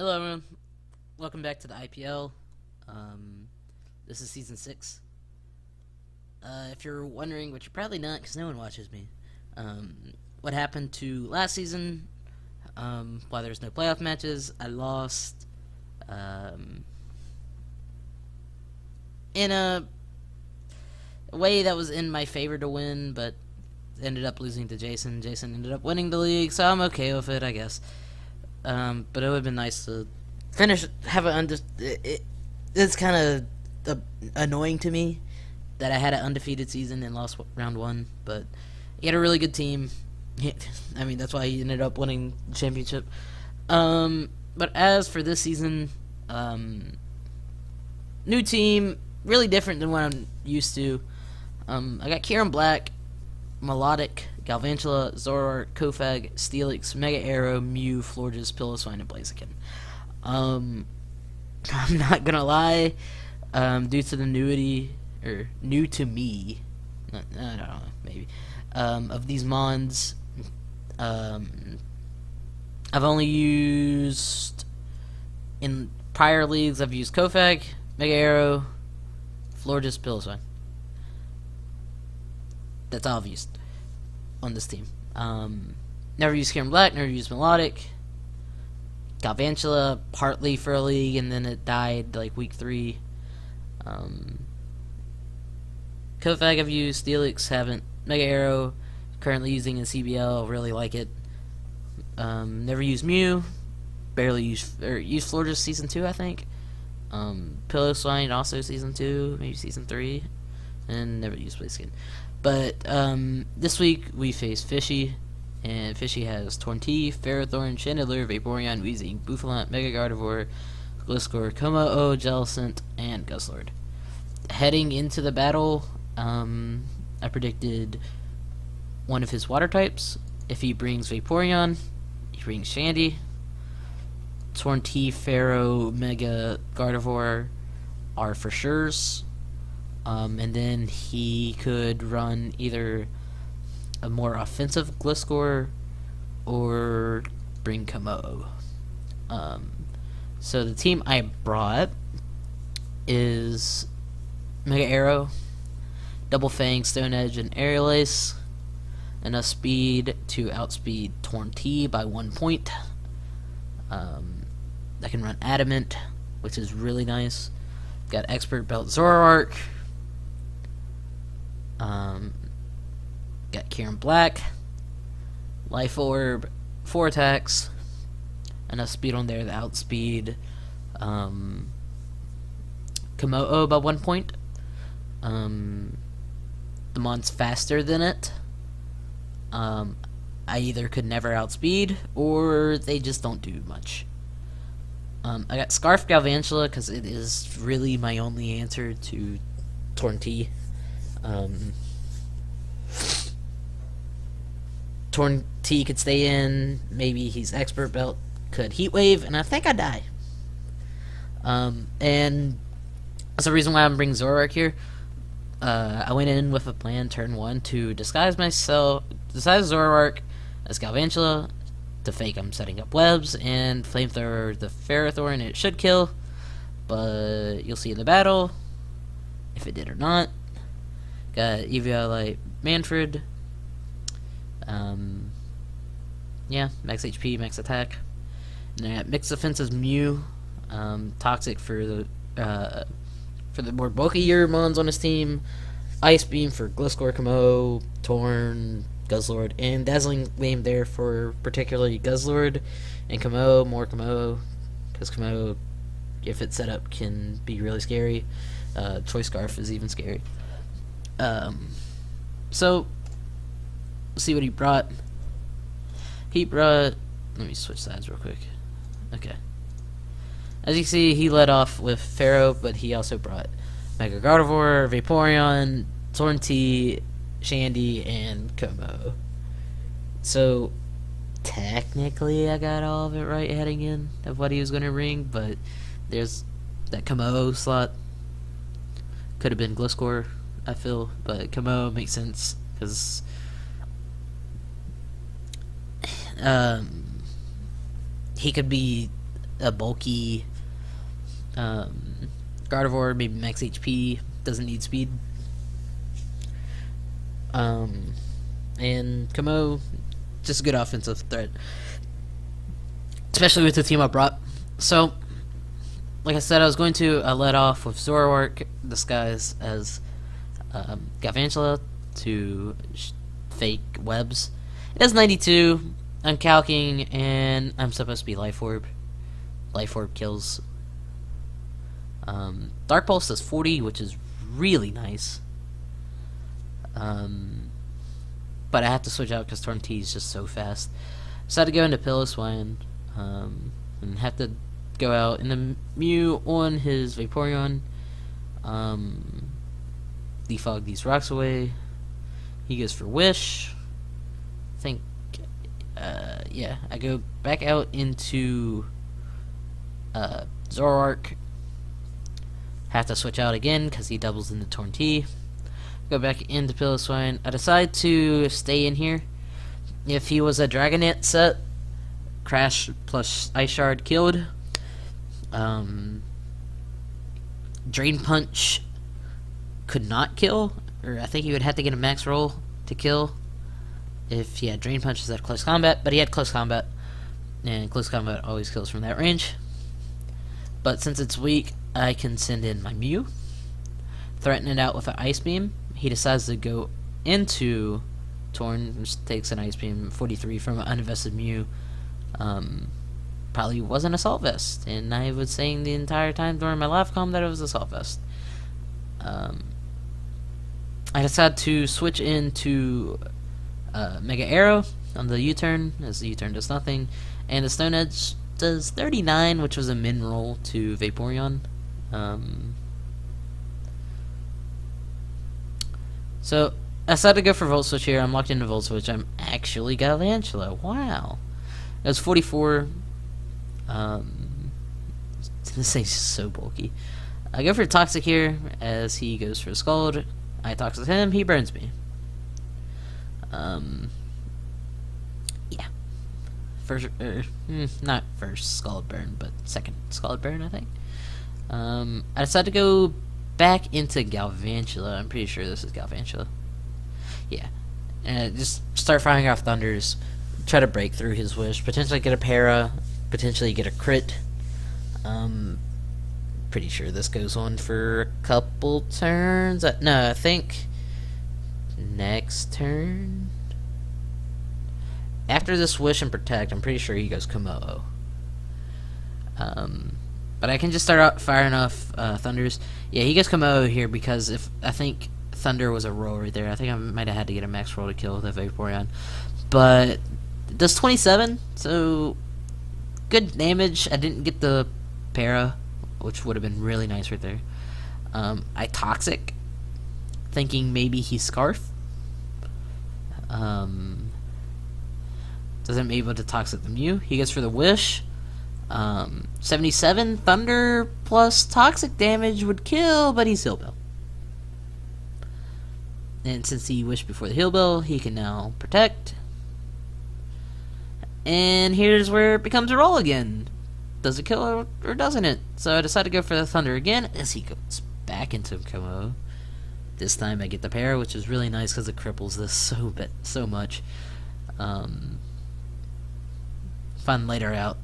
Hello, everyone. Welcome back to the IPL. This is season 6. If you're wondering, which you're probably not because no one watches me, what happened to last season, why there's no playoff matches, I lost in a way that was in my favor to win, but ended up losing to Jason. Jason ended up winning the league, so I'm okay with it, I guess. But it would have been nice to it's kind of annoying to me that I had an undefeated season and lost round 1, but he had a really good team. I mean, that's why he ended up winning the championship. But as for this season, new team, really different than what I'm used to. I got Kieran Black, Melodic, Galvantula, Zoroark, Kofag, Steelix, Mega Arrow, Mew, Florges, Piloswine, and Blaziken. I'm not gonna lie, due to the new to me, I don't know, maybe, of these mons, I've only used, in prior leagues, I've used Kofag, Mega Arrow, Florges, Piloswine. That's all I've used on this team. Never used Kieran Black, never used Melodic. Galvantula, partly for a league, and then it died like week 3. Kofag I've used, Steelix haven't. Mega Arrow, currently using in CBL, really like it. Never used Mew, barely used Florges season 2, I think. Piloswine also season 2, maybe season 3, and never used Blaziken. But this week we face Fishy, and Fishy has Torntea, Ferrothorn, Chandelure, Vaporeon, Weezing, Bouffalant, Mega Gardevoir, Gliscor, Como-O, Jellicent, and Guzzlord. Heading into the battle, I predicted one of his water types. If he brings Vaporeon, he brings Shandy. Torntea, Ferro, Mega Gardevoir are for sure's. And then he could run either a more offensive Gliscor or bring Como. So the team I brought is Mega Arrow, Double Fang, Stone Edge, and Aerial Ace. Enough speed to outspeed Torntea by 1 point. I can run Adamant, which is really nice. Got Expert Belt Zoroark. Got Kieran Black, Life Orb, 4 attacks, enough speed on there to outspeed Como-O by 1 point. The mon's faster than it. I either could never outspeed, or they just don't do much. I got Scarf Galvantula because it is really my only answer to Torntea. Torntea could stay in. Maybe he's Expert Belt, could Heat Wave, and I think I die. And that's the reason why I'm bringing Zoroark here. I went in with a plan turn 1 to disguise Zoroark as Galvantula, to fake I'm setting up webs, and Flamethrower the Ferrothorn. It should kill, but you'll see in the battle if it did or not. Got Eviolite Manfred. Yeah, max HP, max attack. And I got Mixed Offenses Mew. Toxic for the more bulkier mons on his team. Ice Beam for Gliscor, Como, Torn, Guzzlord, and Dazzling Gleam there for particularly Guzzlord and Como, more Como, because Como, if it's set up, can be really scary. Choice Scarf is even scary. So, let's see what he brought. He brought, let me switch sides real quick. Okay. As you see, he led off with Pharaoh, but he also brought Mega Gardevoir, Vaporeon, Torntea, Shandy, and Como. So, technically, I got all of it right heading in of what he was going to bring, but there's that Como slot. Could have been Gliscor, I feel, but Como makes sense because he could be a bulky Gardevoir, maybe max HP, doesn't need speed. And Kamo, just a good offensive threat, especially with the team I brought. So, like I said, I was going to let off with Zoroark disguised as Galvantula to fake webs. It has 92. I'm calcing, and I'm supposed to be Life Orb. Life Orb kills. Dark Pulse does 40, which is really nice. But I have to switch out because Torn-T is just so fast. So I had to go into Piloswine, and have to go out in the Mew on his Vaporeon. Defog these rocks away. He goes for Wish. I think, yeah, I go back out into Zoroark. Have to switch out again because he doubles into Torn-T. Go back into Piloswine. I decide to stay in here. If he was a Dragonite set, Crash plus Ice Shard killed. Drain Punch could not kill, or I think he would have to get a max roll to kill if he had Drain Punches at close combat, but he had close combat, and close combat always kills from that range. But since it's weak, I can send in my Mew, threaten it out with an Ice Beam. He decides to go into Torn, which takes an Ice Beam, 43 from an uninvested Mew. Probably wasn't Assault Vest, and I was saying the entire time during my live comm that it was Assault Vest. I decided to switch into Mega Arrow on the U-turn, as the U-turn does nothing, and the Stone Edge does 39, which was a min roll to Vaporeon. So I decided to go for Volt Switch here. I'm locked into Volt Switch. I'm actually Galvantula. Wow. It was 44. This thing's so bulky. I go for Toxic here as he goes for Scald. I Toxic him. He burns me. Yeah. First, not first Scald burn, but second Scald burn, I think. I decided to go back into Galvantula. I'm pretty sure this is Galvantula. Yeah. And just start firing off Thunders. Try to break through his Wish. Potentially get a Para. Potentially get a crit. Pretty sure this goes on for a couple turns. No, I think next turn. After this Wish and Protect, I'm pretty sure he goes Komodo. But I can just start out firing off Thunders. Yeah, he goes Komodo here because if I think Thunder was a roll right there. I think I might have had to get a max roll to kill the Vaporeon. But it does 27, so good damage. I didn't get the Para, which would have been really nice right there. I Toxic, thinking maybe he Scarf. Doesn't able to Toxic the Mew. He goes for the Wish. 77 Thunder plus Toxic damage would kill, but he's Heal Bell. And since he wished before the Heal Bell, he can now Protect. And here's where it becomes a roll again. Does it kill or doesn't it? So I decided to go for the Thunder again as he goes back into Komo. This time I get the Para, which is really nice because it cripples this so much. Find later out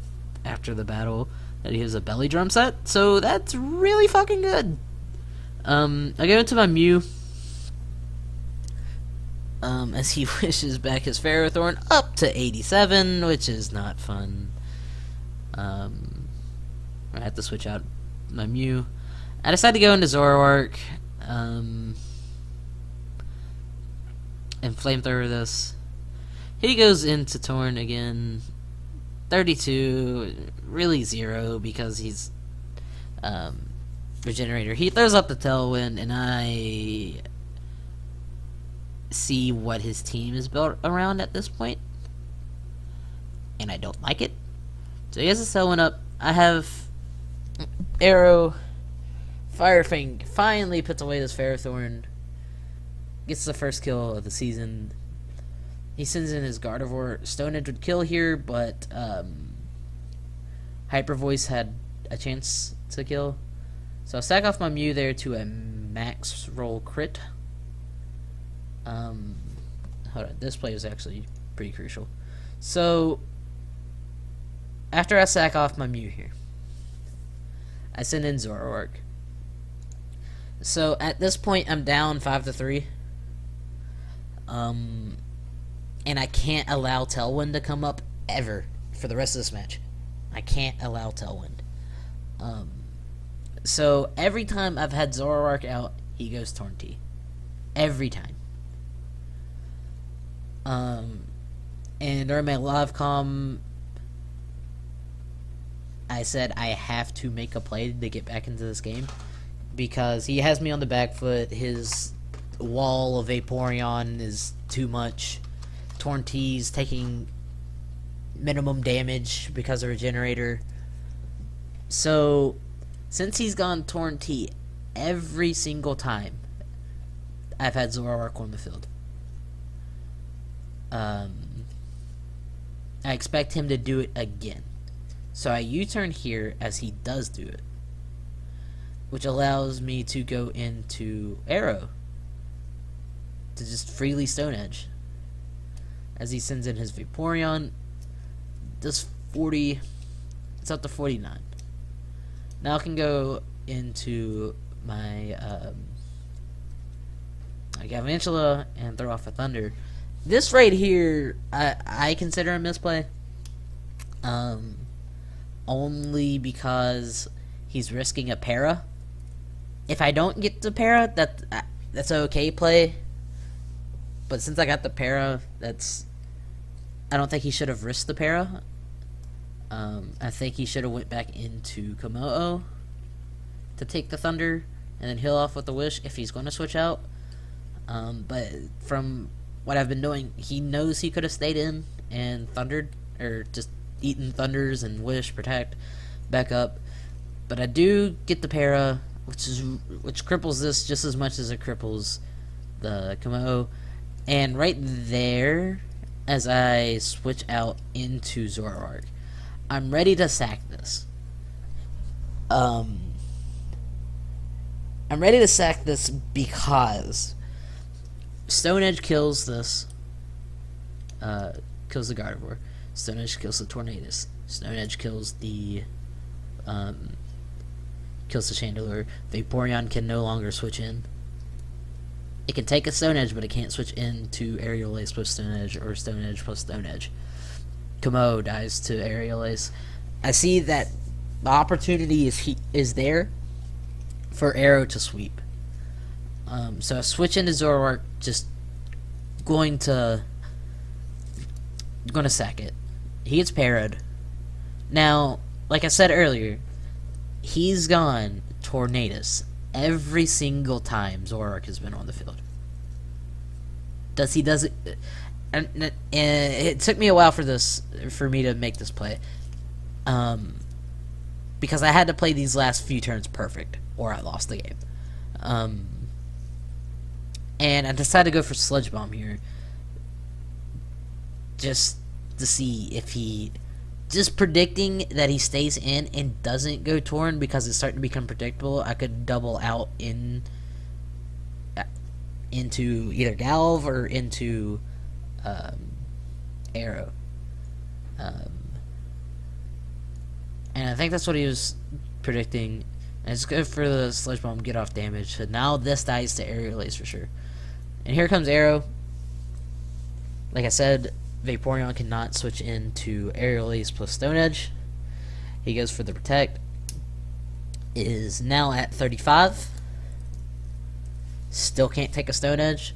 after the battle that he has a Belly Drum set, so that's really fucking good. I go into my Mew as he wishes back his Ferrothorn up to 87, which is not fun. I have to switch out my Mew. I decided to go into Zoroark and Flamethrower this. He goes into Torn again. 32, really 0 because he's Regenerator. He throws up the Tailwind, and I see what his team is built around at this point, and I don't like it. So he has his Tailwind up. I have Arrow. Firefang finally puts away this Ferrothorn. Gets the first kill of the season. He sends in his Gardevoir. Stone Edge would kill here, but Hyper Voice had a chance to kill. So I'll sack off my Mew there to a max roll crit. Hold on, this play is actually pretty crucial. So after I sack off my Mew here, I send in Zoroark. So at this point, I'm down 5-3. And I can't allow Tailwind to come up ever for the rest of this match. I can't allow Tailwind. So every time I've had Zoroark out, he goes Torn T. Every time. And during my live comm, I said I have to make a play to get back into this game because he has me on the back foot. His wall of Vaporeon is too much. Torn T's taking minimum damage because of Regenerator. So, since he's gone Torn T every single time I've had Zoroark on the field, I expect him to do it again. So I U-turn here as he does do it, which allows me to go into Arrow to just freely Stone Edge as he sends in his Vaporeon. Does 40, it's up to 49. Now I can go into my Galvantula and throw off a Thunder. This right here, I consider a misplay. Only because he's risking a para. If I don't get the para, that's an okay play. But since I got the para, I don't think he should have risked the para. I think he should have went back into Komodo to take the Thunder and then heal off with the Wish if he's going to switch out. But from what I've been doing, he knows he could have stayed in and Thundered, or just eaten Thunders and Wish, Protect, back up. But I do get the para, which cripples this just as much as it cripples the Komodo. And right there, as I switch out into Zoroark, I'm ready to sack this. I'm ready to sack this because Stone Edge kills this. Kills the Gardevoir. Stone Edge kills the Tornadus. Stone Edge kills the Chandelure. Vaporeon can no longer switch in. It can take a Stone Edge, but it can't switch into Aerial Ace plus Stone Edge or Stone Edge plus Stone Edge. Komodo dies to Aerial Ace. I see that the opportunity is there for Arrow to sweep. So I switch into Zoroark, just going to sack it. He gets parried. Now, like I said earlier, he's gone Tornadus every single time Zoroark has been on the field. Does it? And it took me a while for me to make this play, because I had to play these last few turns perfect, or I lost the game. And I decided to go for Sludge Bomb here, just to see if he, just predicting that he stays in and doesn't go Torn because it's starting to become predictable. I could double out into either Galv or into Arrow. And I think that's what he was predicting. And it's good for the Sludge Bomb, get off damage. So now this dies to Aerial Ace for sure. And here comes Arrow. Like I said, Vaporeon cannot switch into Aerial Ace plus Stone Edge. He goes for the Protect. It is now at 35. Still can't take a Stone Edge.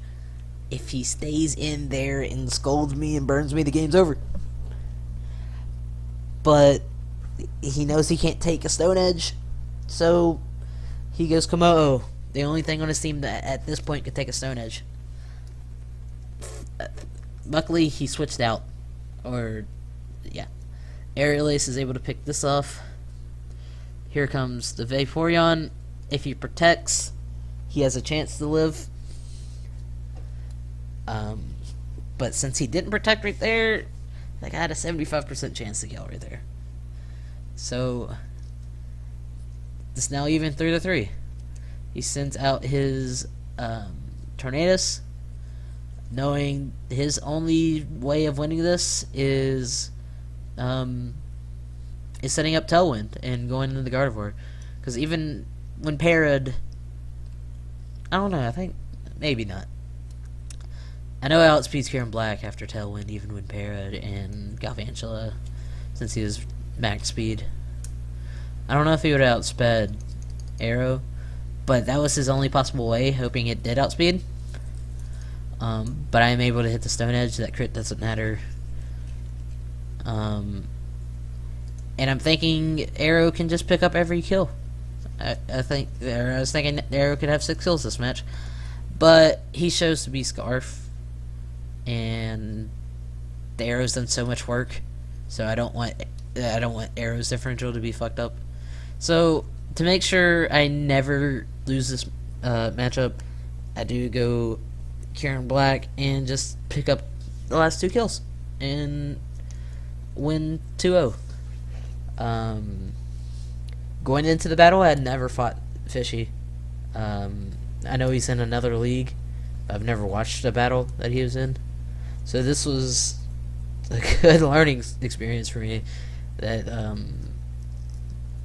If he stays in there and scolds me and burns me, the game's over. But he knows he can't take a Stone Edge, so he goes Komodo. The only thing on his team that at this point could take a Stone Edge. Luckily, he switched out. Aerial Ace is able to pick this off. Here comes the Vaporeon. If he protects, he has a chance to live. But since he didn't protect right there, like I had a 75% chance to kill right there. So it's now even 3-3. He sends out his Tornadus, knowing his only way of winning this is setting up Tailwind and going into the Gardevoir. Because even when paired, I don't know, I think maybe not. I know I outspeeds Kieran Black after Tailwind, even when paired, and Galvantula, since he was max speed. I don't know if he would have outsped Arrow, but that was his only possible way, hoping it did outspeed. But I am able to hit the Stone Edge. That crit doesn't matter. And I'm thinking Arrow can just pick up every kill. I was thinking Arrow could have 6 kills this match, but he shows to be Scarf, and the Arrow's done so much work, so I don't want Arrow's differential to be fucked up. So to make sure I never lose this matchup, I do go Kieran Black and just pick up the last 2 kills and win 2-0. Going into the battle, I had never fought Fishy. I know he's in another league. I've never watched a battle that he was in, so this was a good learning experience for me. That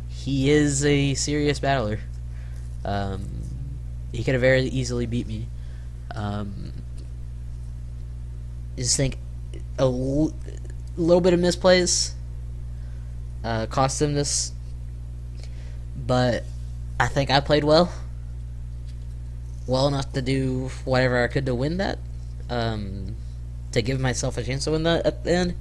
he is a serious battler. He could have very easily beat me. I just think a little bit of misplays cost him this, but I think I played well enough to do whatever I could to win that, to give myself a chance to win that at the end.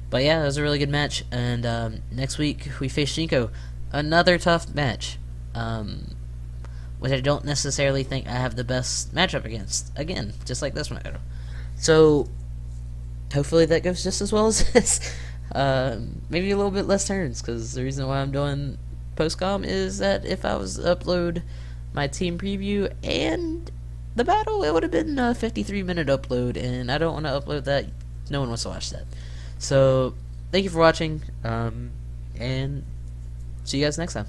But yeah, it was a really good match, and next week we face Shinko, another tough match, which I don't necessarily think I have the best matchup against, again, just like this one. So hopefully that goes just as well as this. Maybe a little bit less turns, because the reason why I'm doing post-com is that if I was to upload my team preview and the battle, it would have been a 53-minute upload, and I don't want to upload that. No one wants to watch that. So thank you for watching, and see you guys next time.